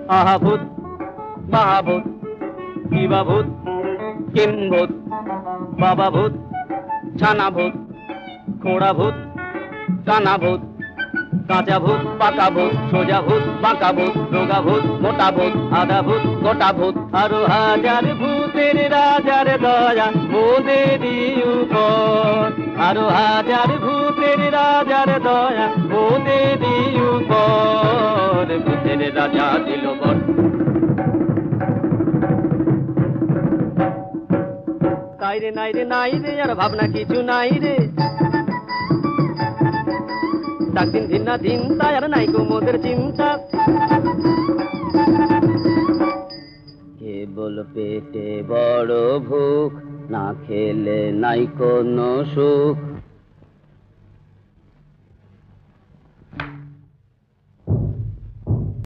আহা ভূত মহাভূত কিবা ভূত কিম্ভূত বাবা ভূত ছানা ভূত খোড়া ভূত কানা ভূত কাঁচা ভূত পাকা ভূত সোজা ভূত বাঁকা ভূত রোগা ভূত মোটা ভূত আধা ভূত গোটা ভূত আরো হাজার ভূতের রাজার দয়া মোদেরই উপর আরো হাজার ভূতের রাজার দয়া মোদেরই উপর ভূতের রাজা দিল বর নাই রে নাই রে আর ভাবনা কিছু নাই রে ডাক দিন দিন না দিন তাই আর নাই মোদের চিন্তা কেবল পেটে বড় ভুখ না খেলে নাই কোনো সুখ